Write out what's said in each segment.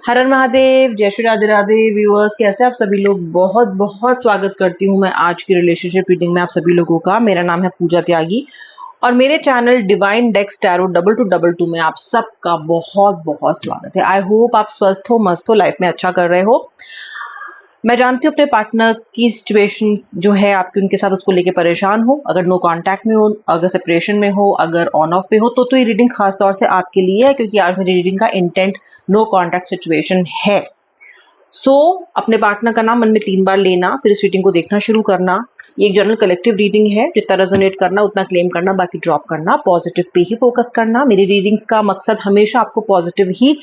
हर हर महादेव, जय श्री राधे राधे। व्यूअर्स, कैसे आप सभी लोग? बहुत बहुत स्वागत करती हूँ मैं आज की रिलेशनशिप रीडिंग में आप सभी लोगों का। मेरा नाम है पूजा त्यागी और मेरे चैनल डिवाइन डेक्स टैरो 2222 में आप सबका बहुत बहुत स्वागत है। आई होप आप स्वस्थ हो, मस्त हो, लाइफ में अच्छा कर रहे हो। मैं जानती हूँ अपने पार्टनर की सिचुएशन जो है आपकी, उनके साथ उसको लेके परेशान हो। अगर नो कांटेक्ट में हो, अगर सेपरेशन में हो, अगर ऑन ऑफ पे हो तो ये रीडिंग खास तौर से आपके लिए है, क्योंकि आज मेरी रीडिंग का इंटेंट नो कांटेक्ट सिचुएशन है। अपने पार्टनर का नाम मन में 3 बार लेना, फिर इस रीडिंग को देखना शुरू करना। ये एक जनरल कलेक्टिव रीडिंग है, जितना रेजोनेट करना उतना क्लेम करना, बाकी ड्रॉप करना। पॉजिटिव पे ही फोकस करना। मेरी रीडिंग्स का मकसद हमेशा आपको पॉजिटिव ही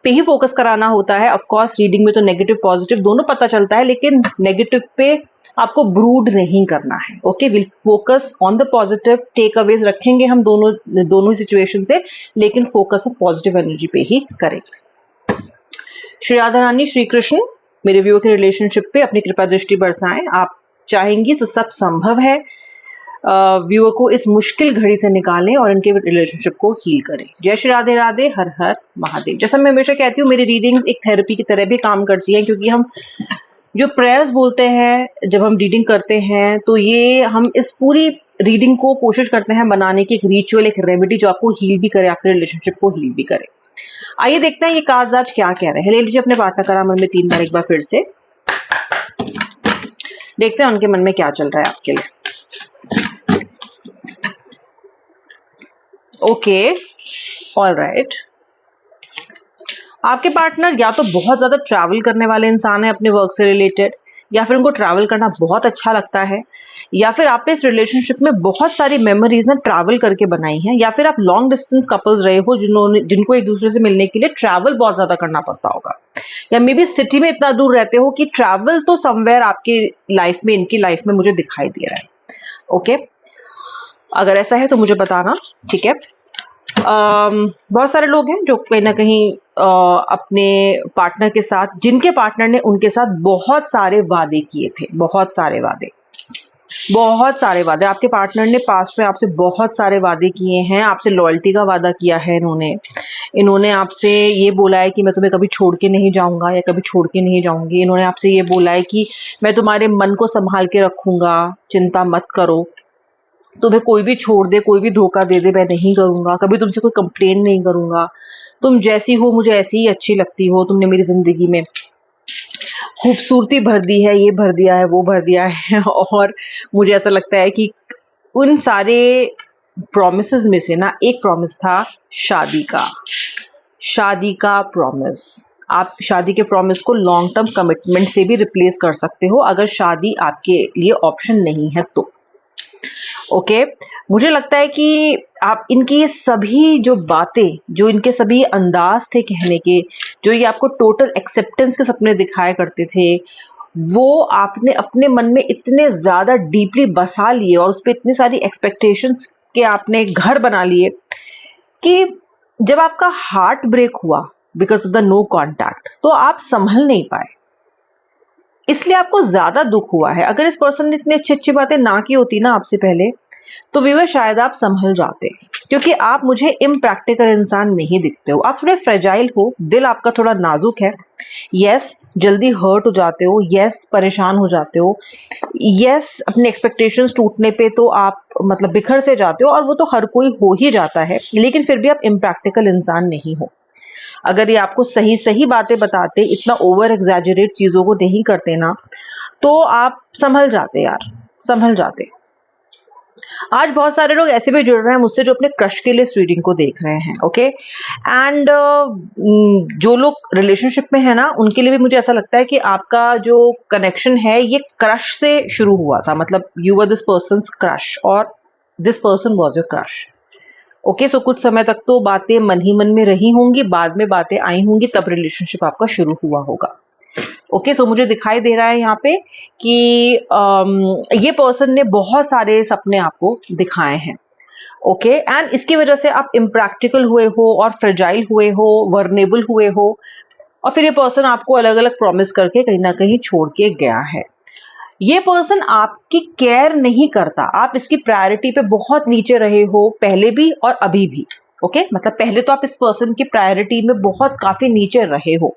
पे ही फोकस कराना होता है। ऑफ कोर्स रीडिंग में तो नेगेटिव पॉजिटिव दोनों पता चलता है, लेकिन नेगेटिव पे आपको ब्रूड नहीं करना है। Okay, will focus on the positive. Takeaways रखेंगे हम दोनों ही सिचुएशन से, लेकिन फोकस हम पॉजिटिव एनर्जी पे ही करेंगे। श्री राधा रानी, श्री कृष्ण मेरे व्यूअर के रिलेशनशिप पे अपनी कृपा दृष्टि बरसाएं। आप चाहेंगी तो सब संभव है। व्यूअर को इस मुश्किल घड़ी से निकालें और इनके रिलेशनशिप को हील करें। जय श्री राधे राधे, हर हर महादेव। जैसा मैं हमेशा कहती हूँ, मेरी रीडिंग्स एक थेरेपी की तरह भी काम करती हैं, क्योंकि हम जो प्रेयर्स बोलते हैं जब हम रीडिंग करते हैं, तो ये हम इस पूरी रीडिंग को कोशिश करते हैं बनाने की एक रिचुअल, एक रेमेडी जो आपको हील भी करे, आपके रिलेशनशिप को हील भी करे। आइए देखते हैं ये कार्ड्स आज क्या कह रहे हैं। ले लीजिए अपने पार्टनर का नाम मन में 3 बार एक बार फिर से। देखते हैं उनके मन में क्या चल रहा है आपके लिए। Okay, alright. आपके पार्टनर या तो बहुत ज्यादा ट्रैवल करने वाले इंसान है अपने वर्क से रिलेटेड, या फिर उनको ट्रैवल करना बहुत अच्छा लगता है, या फिर आपने इस रिलेशनशिप में बहुत सारी मेमोरीज ना ट्रैवल करके बनाई हैं, या फिर आप लॉन्ग डिस्टेंस कपल्स रहे हो जिनको एक दूसरे से मिलने के लिए ट्रैवल बहुत ज्यादा करना पड़ता होगा, या मे बी सिटी में इतना दूर रहते हो कि ट्रैवल तो समवेयर आपकी लाइफ में, इनकी लाइफ में मुझे दिखाई दे रहा है। ओके, अगर ऐसा है तो मुझे बताना, ठीक है। बहुत सारे लोग हैं जो कहीं ना कहीं अपने पार्टनर के साथ, जिनके पार्टनर ने उनके साथ बहुत सारे वादे किए थे, बहुत सारे वादे, बहुत सारे वादे। आपके पार्टनर ने पास्ट में आपसे बहुत सारे वादे किए हैं। आपसे लॉयल्टी का वादा किया है इन्होंने आपसे ये बोला है कि मैं तुम्हें कभी छोड़ के नहीं जाऊंगा या कभी छोड़ के नहीं जाऊंगी। इन्होंने आपसे ये बोला है कि मैं तुम्हारे मन को संभाल के रखूंगा, चिंता मत करो, तुम्हें कोई भी छोड़ दे, कोई भी धोखा दे दे, मैं नहीं करूंगा, कभी तुमसे कोई कंप्लेन नहीं करूंगा, तुम जैसी हो मुझे ऐसी ही अच्छी लगती हो, तुमने मेरी जिंदगी में खूबसूरती भर दी है, ये भर दिया है, वो भर दिया है। और मुझे ऐसा लगता है कि उन सारे प्रॉमिसेस में से ना एक प्रॉमिस था शादी का प्रॉमिस। आप शादी के प्रॉमिस को लॉन्ग टर्म कमिटमेंट से भी रिप्लेस कर सकते हो, अगर शादी आपके लिए ऑप्शन नहीं है तो। ओके, मुझे लगता है कि आप इनकी सभी जो बातें, जो इनके सभी अंदाज थे कहने के, जो ये आपको टोटल एक्सेप्टेंस के सपने दिखाया करते थे, वो आपने अपने मन में इतने ज्यादा डीपली बसा लिए और उस पर इतनी सारी एक्सपेक्टेशंस के आपने घर बना लिए कि जब आपका हार्ट ब्रेक हुआ because of the no contact, तो आप संभल नहीं पाए, इसलिए आपको ज्यादा दुख हुआ है। अगर इस पर्सन ने इतनी अच्छी अच्छी बातें ना की होती ना आपसे पहले, तो व्यूअर शायद आप संभल जाते, क्योंकि आप मुझे इम्प्रैक्टिकल इंसान नहीं दिखते हो। आप थोड़े फ्रेजाइल हो, दिल आपका थोड़ा नाजुक है। यस, जल्दी हर्ट हो जाते हो, यस परेशान हो जाते हो, यस अपने एक्सपेक्टेशंस टूटने पे तो आप मतलब बिखर से जाते हो, और वो तो हर कोई हो ही जाता है, लेकिन फिर भी आप इम्प्रैक्टिकल इंसान नहीं हो। अगर ये आपको सही सही बातें बताते, इतना ओवर एग्जैजरेट चीजों को नहीं करते ना, तो आप संभल जाते यार, संभल जाते। आज बहुत सारे लोग ऐसे भी जुड़ रहे हैं मुझसे जो अपने क्रश के लिए इस रीडिंग को देख रहे हैं। ओके, एंड जो लोग रिलेशनशिप में है ना, उनके लिए भी मुझे ऐसा लगता है कि आपका जो कनेक्शन है ये क्रश से शुरू हुआ था, मतलब you were this person's crush और this person was your crush. Okay, so कुछ समय तक तो बातें मन ही मन में रही होंगी, बाद में बातें आई होंगी, तब रिलेशनशिप आपका शुरू हुआ होगा। ओके, सो मुझे दिखाई दे रहा है यहाँ पे कि ये पर्सन ने बहुत सारे सपने आपको दिखाए हैं। ओके, एंड इसकी वजह से आप इम्प्रैक्टिकल हुए हो और फ्रेजाइल हुए हो, वर्नेबल हुए हो, और फिर ये पर्सन आपको अलग अलग प्रॉमिस करके कहीं ना कहीं छोड़ के गया है। ये पर्सन आपकी केयर नहीं करता, आप इसकी प्रायोरिटी पे बहुत नीचे रहे हो, पहले भी और अभी भी। ओके मतलब पहले तो आप इस पर्सन की प्रायोरिटी में बहुत काफी नीचे रहे हो।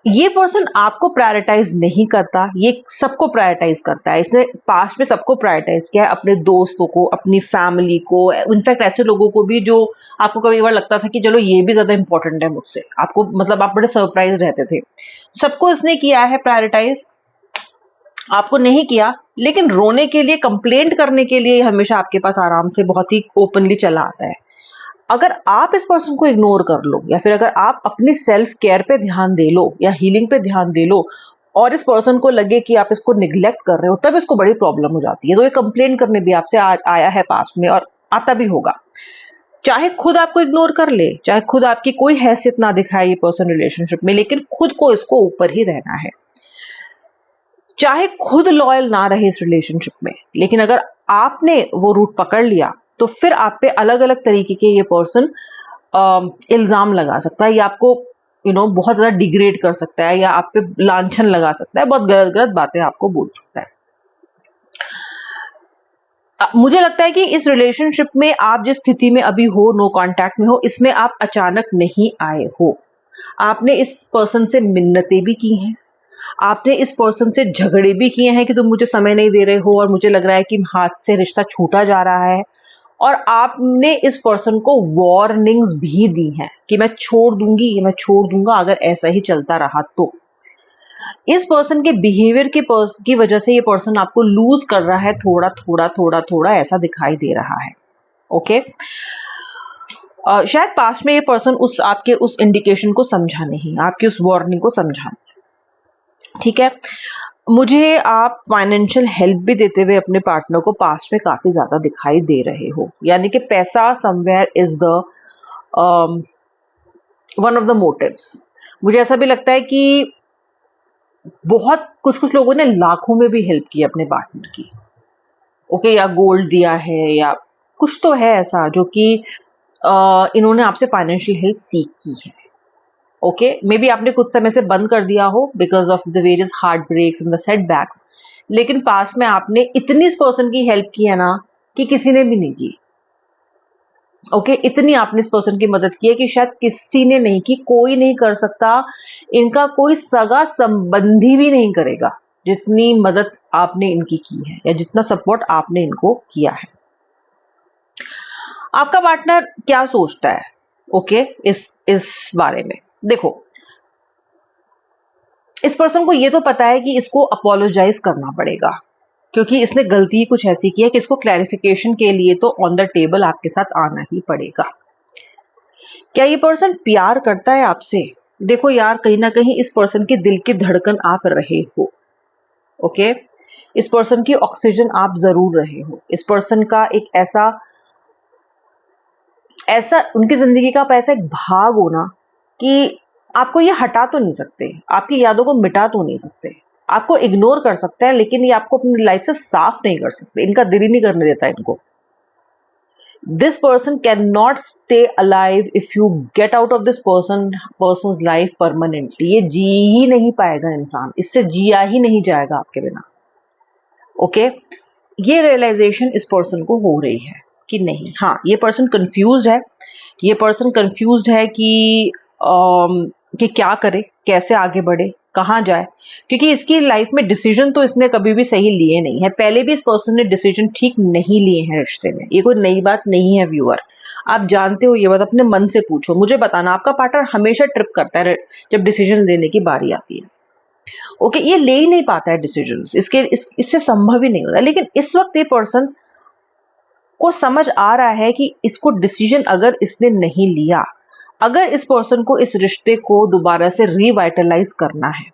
ये पर्सन आपको प्रायोरिटाइज नहीं करता, ये सबको प्रायोरिटाइज करता है। इसने पास्ट में सबको प्रायोरिटाइज किया है, अपने दोस्तों को, अपनी फैमिली को, इनफैक्ट ऐसे लोगों को भी जो आपको कभी बार लगता था कि चलो ये भी ज्यादा इंपॉर्टेंट है मुझसे, आपको मतलब आप बड़े सरप्राइज रहते थे। सबको इसने किया है प्रायोरिटाइज, आपको नहीं किया। लेकिन रोने के लिए, कंप्लेंट करने के लिए हमेशा आपके पास आराम से बहुत ही ओपनली चला आता है। अगर आप इस पर्सन को इग्नोर कर लो, या फिर अगर आप अपनी सेल्फ केयर पे ध्यान दे लो या हीलिंग पे ध्यान दे लो, और इस पर्सन को लगे कि आप इसको निग्लेक्ट कर रहे हो, तब इसको बड़ी प्रॉब्लम हो जाती है। तो ये कंप्लेन करने भी आपसे आज आया है पास्ट में, और आता भी होगा। चाहे खुद आपको इग्नोर कर ले, चाहे खुद आपकी कोई हैसियत ना दिखाए ये पर्सन रिलेशनशिप में, लेकिन खुद को इसको ऊपर ही रहना है। चाहे खुद लॉयल ना रहे इस रिलेशनशिप में, लेकिन अगर आपने वो रूट पकड़ लिया, तो फिर आप पे अलग अलग तरीके के ये पर्सन इल्जाम लगा सकता है, या आपको बहुत ज्यादा डिग्रेड कर सकता है, या आप पे लांछन लगा सकता है, बहुत गलत गलत बातें आपको बोल सकता है। मुझे लगता है कि इस रिलेशनशिप में आप जिस स्थिति में अभी हो, नो कांटेक्ट में हो, इसमें आप अचानक नहीं आए हो। आपने इस पर्सन से मिन्नतें भी की हैं, आपने इस पर्सन से झगड़े भी किए हैं कि तुम मुझे समय नहीं दे रहे हो, और मुझे लग रहा है कि हाथ से रिश्ता छूटा जा रहा है। और आपने इस पर्सन को वार्निंग्स भी दी हैं कि मैं छोड़ दूंगी, मैं छोड़ दूंगा अगर ऐसा ही चलता रहा तो। इस पर्सन के बिहेवियर की वजह से ये पर्सन आपको लूज कर रहा है, थोड़ा थोड़ा थोड़ा थोड़ा ऐसा दिखाई दे रहा है। ओके शायद पास्ट में ये पर्सन आपके उस इंडिकेशन को समझा नहीं, आपकी उस वार्निंग को समझा नहीं। ठीक है, मुझे आप फाइनेंशियल हेल्प भी देते हुए अपने पार्टनर को पास्ट में काफी ज्यादा दिखाई दे रहे हो, यानी कि पैसा somewhere is the one of the motives. मुझे ऐसा भी लगता है कि बहुत कुछ लोगों ने लाखों में भी हेल्प की अपने पार्टनर की। ओके या गोल्ड दिया है, या कुछ तो है ऐसा जो कि इन्होंने आपसे फाइनेंशियल हेल्प सीख की है। ओके मे बी आपने कुछ समय से बंद कर दिया हो because of the various heart breaks and the setbacks, लेकिन पास्ट में आपने इतनी इस पर्सन की हेल्प की है ना कि किसी ने भी नहीं की। ओके इतनी आपने इस पर्सन की मदद की है कि शायद किसी ने नहीं की, कोई नहीं कर सकता, इनका कोई सगा संबंधी भी नहीं करेगा जितनी मदद आपने इनकी की है, या जितना सपोर्ट आपने इनको किया है। आपका पार्टनर क्या सोचता है ओके इस बारे में? देखो, इस पर्सन को ये तो पता है कि इसको अपोलोजाइज करना पड़ेगा, क्योंकि इसने गलती कुछ ऐसी की है कि इसको क्लैरिफिकेशन के लिए तो ऑन द टेबल आपके साथ आना ही पड़ेगा। क्या ये पर्सन प्यार करता है आपसे? देखो यार, कहीं ना कहीं इस पर्सन की दिल की धड़कन आप रहे हो। ओके इस पर्सन की ऑक्सीजन आप जरूर रहे हो। इस पर्सन का एक ऐसा उनकी जिंदगी का आप ऐसा एक भाग हो ना कि आपको ये हटा तो नहीं सकते, आपकी यादों को मिटा तो नहीं सकते, आपको इग्नोर कर सकते हैं, लेकिन ये आपको अपनी लाइफ से साफ नहीं कर सकते। इनका दिल ही नहीं करने देता इनको। This person can not stay alive if you get out of this person life permanently. ये जी ही नहीं पाएगा इंसान, इससे जिया ही नहीं जाएगा आपके बिना। ओके ये रियलाइजेशन इस पर्सन को हो रही है कि नहीं, हाँ ये पर्सन कंफ्यूज्ड है। ये पर्सन कंफ्यूज्ड है कि क्या करे, कैसे आगे बढ़े, कहाँ जाए, क्योंकि इसकी लाइफ में डिसीजन तो इसने कभी भी सही लिए नहीं है। पहले भी इस पर्सन ने डिसीजन ठीक नहीं लिए हैं रिश्ते में, ये कोई नई बात नहीं है व्यूअर, आप जानते हो ये बात, अपने मन से पूछो, मुझे बताना। आपका पार्टनर हमेशा ट्रिप करता है जब डिसीजन लेने की बारी आती है। ओके ये ले ही नहीं पाता है डिसीजन, इससे संभव ही नहीं होता। लेकिन इस वक्त ये पर्सन को समझ आ रहा है कि इसको डिसीजन अगर इसने नहीं लिया, अगर इस पर्सन को इस रिश्ते को दोबारा से रिवाइटलाइज करना है,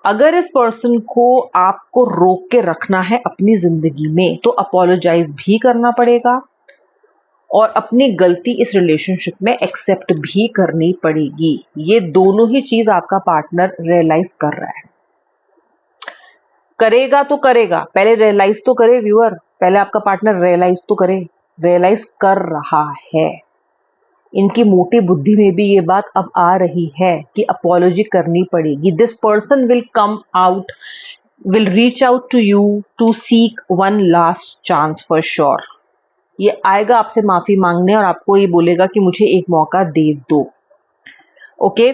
अगर इस पर्सन को आपको रोक के रखना है अपनी जिंदगी में, तो अपोलोजाइज भी करना पड़ेगा और अपनी गलती इस रिलेशनशिप में एक्सेप्ट भी करनी पड़ेगी। ये दोनों ही चीज आपका पार्टनर रियलाइज कर रहा है। करेगा तो करेगा, पहले रियलाइज तो करे व्यूअर, पहले आपका पार्टनर रियलाइज तो करे, रियलाइज कर रहा है। इनकी मोटी बुद्धि में भी ये बात अब आ रही है कि अपोलॉजी करनी पड़ेगी। This person will come out, will reach out to you to seek one last chance for sure. ये आएगा आपसे माफी मांगने और आपको ये बोलेगा कि मुझे एक मौका दे दो। ओके,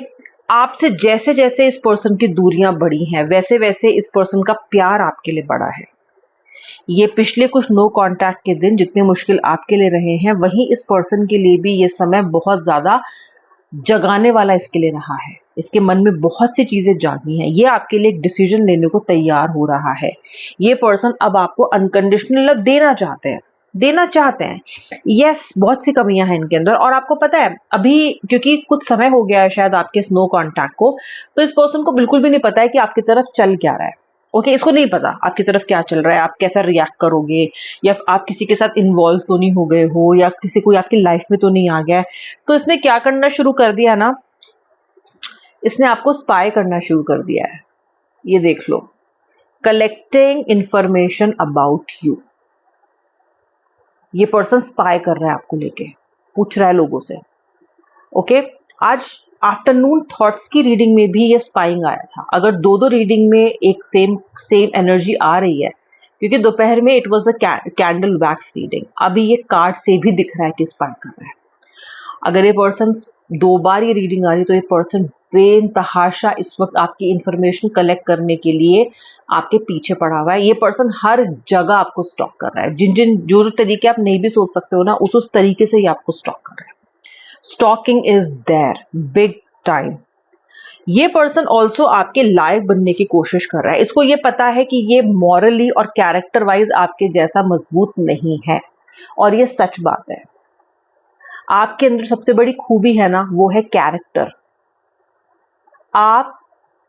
आपसे जैसे जैसे इस पर्सन की दूरियां बढ़ी हैं वैसे वैसे इस पर्सन का प्यार आपके लिए बढ़ा है। ये पिछले कुछ नो कांटेक्ट के दिन जितने मुश्किल आपके लिए रहे हैं, वहीं इस पर्सन के लिए भी ये समय बहुत ज्यादा जगाने वाला इसके लिए रहा है। इसके मन में बहुत सी चीजें जागी हैं। ये आपके लिए एक डिसीजन लेने को तैयार हो रहा है। ये पर्सन अब आपको अनकंडीशनल लव देना चाहते हैं। यस, बहुत सी कमियां हैं इनके अंदर और आपको पता है अभी क्योंकि कुछ समय हो गया है शायद आपके इस नो कांटेक्ट को, तो इस पर्सन को बिल्कुल भी नहीं पता है कि आपकी तरफ चल क्या रहा है। ओके, इसको नहीं पता आपकी तरफ क्या चल रहा है, आप कैसा रिएक्ट करोगे, या आप किसी के साथ इन्वॉल्व तो नहीं हो गए हो, या किसी कोई आपकी लाइफ में तो नहीं आ गया है। तो इसने क्या करना शुरू कर दिया ना, इसने आपको स्पाई करना शुरू कर दिया है। ये देख लो, कलेक्टिंग इंफॉर्मेशन अबाउट यू। ये पर्सन स्पाई कर रहा है आपको लेके, पूछ रहा है लोगों से। ओके, आज आफ्टरनून थॉट्स की रीडिंग में भी ये स्पाइंग आया था। अगर दो दो रीडिंग में एक सेम एनर्जी आ रही है, क्योंकि दोपहर में it was the candle wax reading, अभी ये कार्ड से भी दिख रहा है कि स्पाई कर रहा है। अगर ये पर्सन दो बार ये रीडिंग आ रही तो ये पर्सन बेतहाशा इस वक्त आपकी इंफॉर्मेशन कलेक्ट करने के लिए आपके पीछे पड़ा हुआ है। ये पर्सन हर जगह आपको स्टॉक कर रहा है। जिन जो तरीके आप नहीं भी सोच सकते हो ना, उस तरीके से ही आपको स्टॉक कर रहा है। Stalking is their big time. ये पर्सन ऑल्सो आपके लायक बनने की कोशिश कर रहा है। इसको ये पता है कि ये मॉरली और कैरेक्टर वाइज आपके जैसा मजबूत नहीं है, और ये सच बात है। आपके अंदर सबसे बड़ी खूबी है ना, वो है कैरेक्टर। आप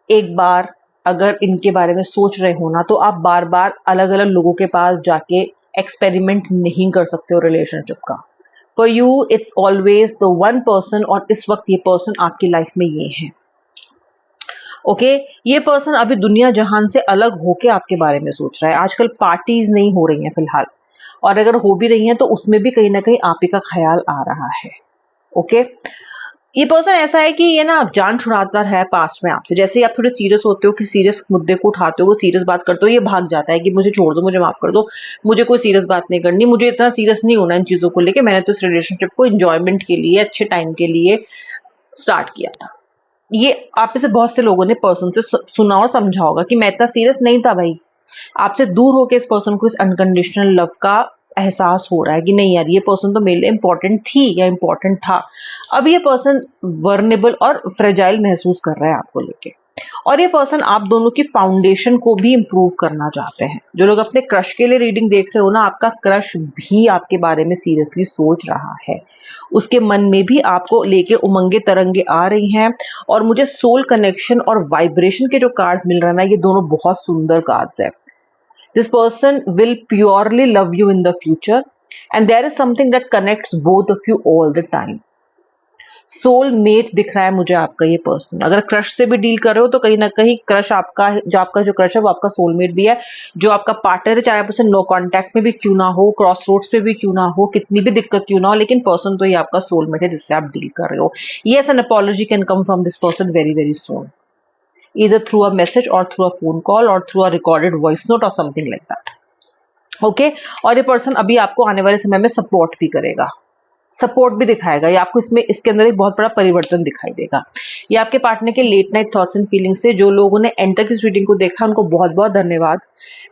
एक बार अगर इनके बारे में सोच रहे हो ना, तो आप बार बार अलग अलग लोगों के पास जाके एक्सपेरिमेंट नहीं कर सकते हो रिलेशनशिप का। For you it's always the one person, और इस वक्त ये पर्सन आपकी लाइफ में ये है। ओके, ये पर्सन अभी दुनिया जहान से अलग होके आपके बारे में सोच रहा है। आजकल पार्टीज नहीं हो रही हैं फिलहाल, और अगर हो भी रही हैं तो उसमें भी कहीं ना कहीं आप ही का ख्याल आ रहा है। ओके, ये पर्सन ऐसा है कि ये ना जान छुड़ाता है पास्ट में आपसे। जैसे ही आप थोड़े सीरियस होते हो, कि सीरियस मुद्दे को उठाते हो, वो सीरियस बात करते हो, ये भाग जाता है कि मुझे छोड़ दो, मुझे माफ कर दो, मुझे कोई सीरियस बात नहीं करनी, मुझे इतना सीरियस नहीं होना इन चीजों को लेके। मैंने तो इस रिलेशनशिप को एंजॉयमेंट के लिए, अच्छे टाइम के लिए स्टार्ट किया था। ये आप में से बहुत से लोगों ने पर्सन से सुना और समझा होगा कि मैं इतना सीरियस नहीं था भाई। आपसे दूर होकर इस पर्सन को इस अनकंडीशनल लव का एहसास हो रहा है कि नहीं यार, ये पर्सन तो मेरे लिए इंपॉर्टेंट थी या इंपॉर्टेंट था। अब ये पर्सन वर्नेबल और फ्रेजाइल महसूस कर रहा है आपको लेके, और ये पर्सन आप दोनों की फाउंडेशन को भी इंप्रूव करना चाहते हैं। जो लोग अपने क्रश के लिए रीडिंग देख रहे हो ना, आपका क्रश भी आपके बारे में सीरियसली सोच रहा है। उसके मन में भी आपको लेके उमंगे तरंगे आ रही हैं। और मुझे सोल कनेक्शन और वाइब्रेशन के जो कार्ड्स मिल रहे हैं ना, ये दोनों बहुत सुंदर कार्ड्स है। This person will purely love you in the future, and there is something that connects both of you all the time. Soul mate दिख रहा है मुझे आपका ये पर्सन। अगर क्रश से भी डील कर रहे हो तो कहीं ना कहीं क्रश आपका जो क्रश है वो आपका सोलमेट भी है। जो आपका पार्टनर है, चाहे आप उसे नो कांटेक्ट में भी क्यों ना हो, क्रॉस रोड्स पे भी क्यों ना हो, कितनी भी दिक्कत क्यों ना हो, लेकिन पर्सन तो ये आपका सोलमेट है जिससे आप डील कर रहे हो। Yes, N apology can come from this person very very soon, either through a message or through a phone call or through a recorded voice note or something like that. Okay, और ये person अभी आपको आने वाले समय में support भी करेगा, सपोर्ट भी दिखाएगा। ये आपको इसके अंदर एक बहुत बड़ा परिवर्तन दिखाई देगा। ये आपके पार्टनर के late night thoughts and feelings थे। जो लोगों ने एंड तक इस रीडिंग को देखा उनको बहुत बहुत धन्यवाद।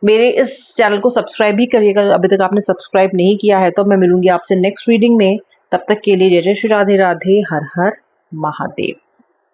मेरे इस चैनल को सब्सक्राइब भी करिएगा, अभी तक आपने सब्सक्राइब नहीं किया है तो। मैं मिलूंगी आपसे नेक्स्ट रीडिंग में, तब तक के लिए जय जय श्री राधे राधे, हर हर महादेव।